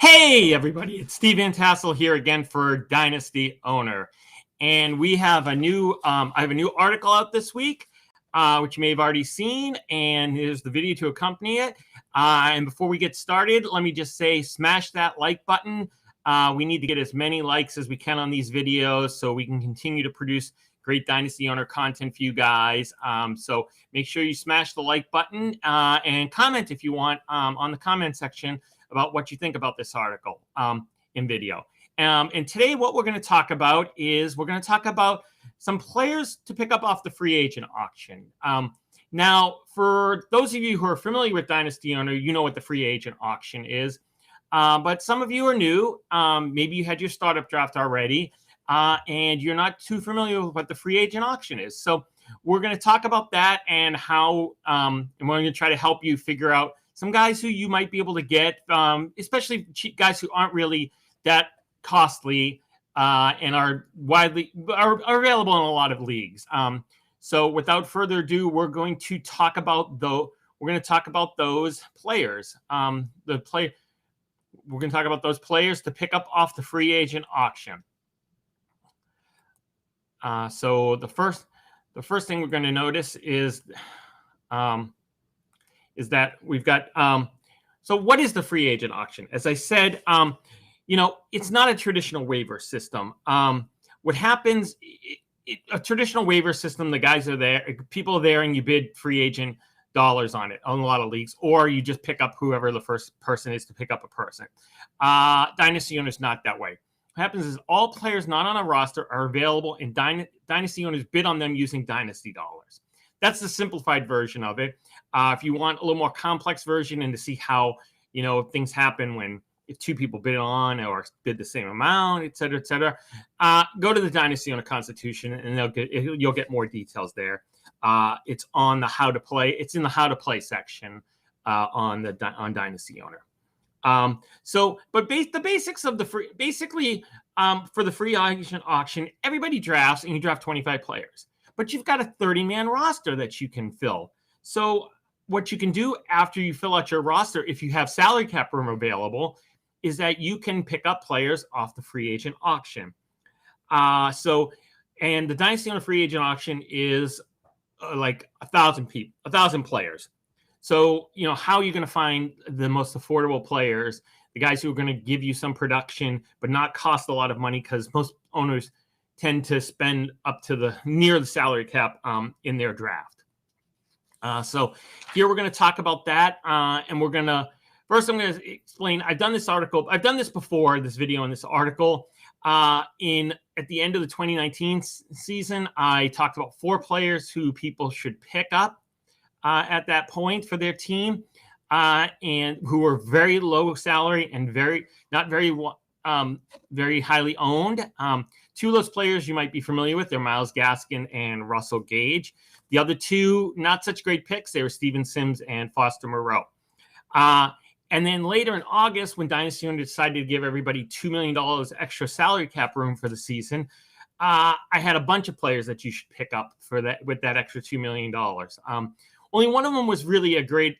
Hey everybody, it's Steve Van Tassel here again for Dynasty Owner. And we have a new, I have a new article out this week, which you may have already seen, and here's the video to accompany it. And before we get started, let me just say, smash that like button. We need to get as many likes as we can on these videos so we can continue to produce great Dynasty Owner content for you guys. So make sure you smash the like button and comment if you want on the comment section about what you think about this article in video. And today what we're going to talk about is we're going to talk about some players to pick up off the free agent auction. Now, for those of you who are familiar with Dynasty Owner, you know what the free agent auction is. But some of you are new. Maybe you had your startup draft already, and you're not too familiar with what the free agent auction is. So we're going to talk about that and how, and we're going to try to help you figure out some guys who you might be able to get, especially guys who aren't really that costly and are available in a lot of leagues. So without further ado, we're going to talk about those players. We're going to talk about those players to pick up off the free agent auction. So the first thing we're going to notice is that we've got, so what is the free agent auction? As I said, it's not a traditional waiver system. What happens, a traditional waiver system, the guys are there, people are there, and you bid free agent dollars on it on a lot of leagues, or you just pick up whoever the first person is to pick up a person. Dynasty Owner's not that way. What happens is all players not on a roster are available, and Dynasty Owners bid on them using Dynasty dollars. That's the simplified version of it. If you want a little more complex version and to see how, things happen if two people bid on or bid the same amount, et cetera, go to the Dynasty Owner Constitution and you'll get more details there. It's on the how to play. It's in the how to play section on Dynasty Owner. But the basics of for the free agent auction, everybody drafts and you draft 25 players. But you've got a 30-man roster that you can fill. So what you can do after you fill out your roster, if you have salary cap room available, is that you can pick up players off the free agent auction. And the Dynasty Owner free agent auction is like 1,000 players. So, how are you going to find the most affordable players, the guys who are going to give you some production but not cost a lot of money, because most owners tend to spend up to near the salary cap in their draft. So here we're going to talk about that, and I'm going to explain. I've done this before, this video and this article. At the end of the 2019 season, I talked about 4 players who people should pick up at that point for their team, and who were very low salary and very highly owned. 2 of those players you might be familiar with. They're Myles Gaskin and Russell Gage. The other 2, not such great picks. They were Steven Sims and Foster Moreau. And then later in August, when Dynasty Owner decided to give everybody $2 million extra salary cap room for the season, I had a bunch of players that you should pick up with that extra $2 million. Only one of them was really a great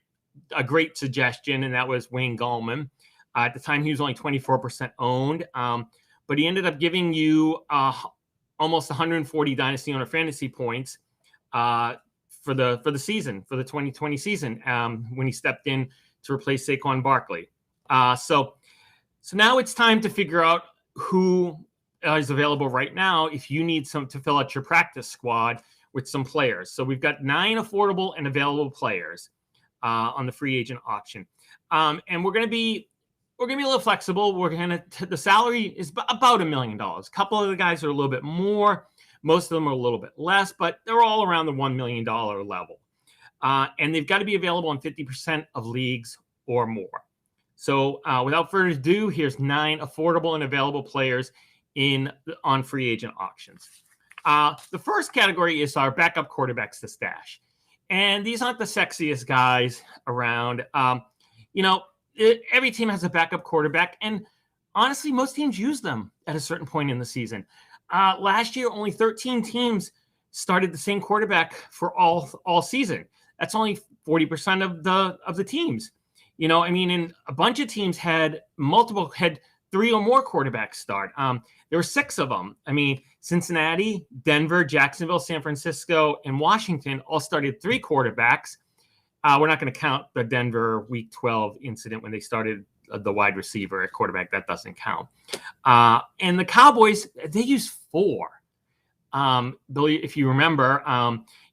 suggestion, and that was Wayne Gallman. At the time, he was only 24% owned, but he ended up giving you almost 140 Dynasty Owner fantasy points for the season, for the 2020 season, when he stepped in to replace Saquon Barkley. So now it's time to figure out who is available right now if you need to fill out your practice squad with some players. So we've got 9 affordable and available players on the free agent auction, and we're going to be a little flexible. The salary is about $1 million. A couple of the guys are a little bit more. Most of them are a little bit less, but they're all around the $1 million level. And they've got to be available in 50% of leagues or more. So without further ado, here's 9 affordable and available players on free agent auctions. The first category is our backup quarterbacks to stash. And these aren't the sexiest guys around. Every team has a backup quarterback, and honestly, most teams use them at a certain point in the season. Last year, only 13 teams started the same quarterback for all season. That's only 40% of the teams. I mean, and a bunch of teams had 3 or more quarterbacks start. There were 6 of them. I mean, Cincinnati, Denver, Jacksonville, San Francisco, and Washington all started 3 quarterbacks. We're not going to count the Denver Week 12 incident when they started the wide receiver at quarterback. That doesn't count. And the Cowboys, they used 4. Though, if you remember,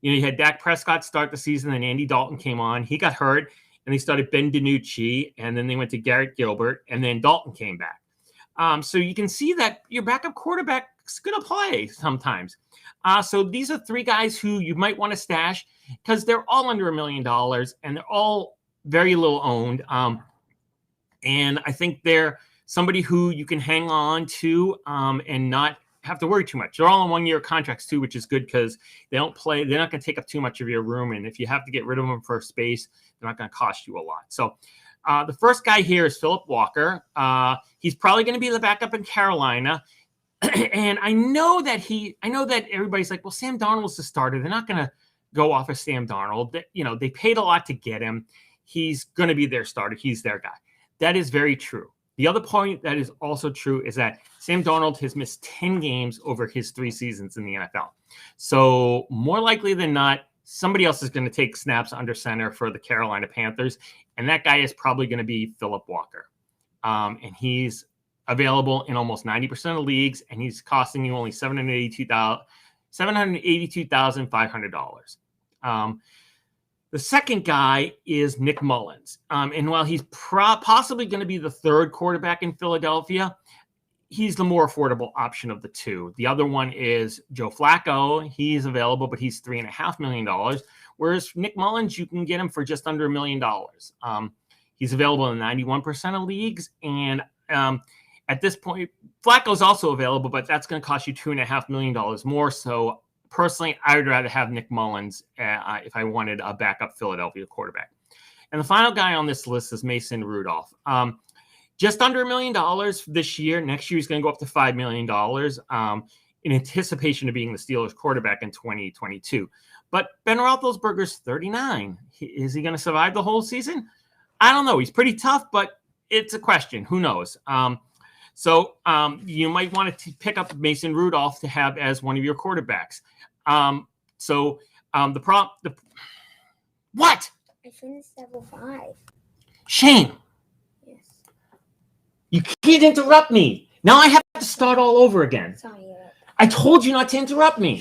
you had Dak Prescott start the season, and Andy Dalton came on. He got hurt, and they started Ben DiNucci, and then they went to Garrett Gilbert, and then Dalton came back. So you can see that your backup quarterback is going to play sometimes. So these are 3 guys who you might want to stash because they're all under $1 million, and they're all very little owned. And I think they're somebody who you can hang on to and not have to worry too much. They're all on 1-year contracts too, which is good because they don't play. They're not going to take up too much of your room. And if you have to get rid of them for space, they're not going to cost you a lot. So the first guy here is Philip Walker. He's probably going to be the backup in Carolina. And I know that everybody's like, well, Sam Darnold's the starter. They're not going to go off of Sam Darnold. They paid a lot to get him. He's going to be their starter. He's their guy. That is very true. The other point that is also true is that Sam Darnold has missed 10 games over his 3 seasons in the NFL. So more likely than not, somebody else is going to take snaps under center for the Carolina Panthers. And that guy is probably going to be Philip Walker. And he's available in almost 90% of leagues, and he's costing you only $782,500. The second guy is Nick Mullins. And while he's possibly going to be the 3rd quarterback in Philadelphia, he's the more affordable option of the 2. The other one is Joe Flacco. He's available, but he's $3.5 million. Whereas Nick Mullins, you can get him for just under $1 million. He's available in 91% of leagues. And at this point, Flacco's also available, but that's going to cost you $2.5 million more. So personally, I would rather have Nick Mullins if I wanted a backup Philadelphia quarterback. And the final guy on this list is Mason Rudolph. Just under $1 million this year. Next year, he's going to go up to $5 million in anticipation of being the Steelers quarterback in 2022. But Ben Roethlisberger's 39. Is he going to survive the whole season? I don't know. He's pretty tough, but it's a question. Who knows? So you might want to pick up Mason Rudolph to have as one of your quarterbacks. What? I finished level 5. Shane. Yes. You can't interrupt me. Now I have to start all over again. Sorry. I told you not to interrupt me.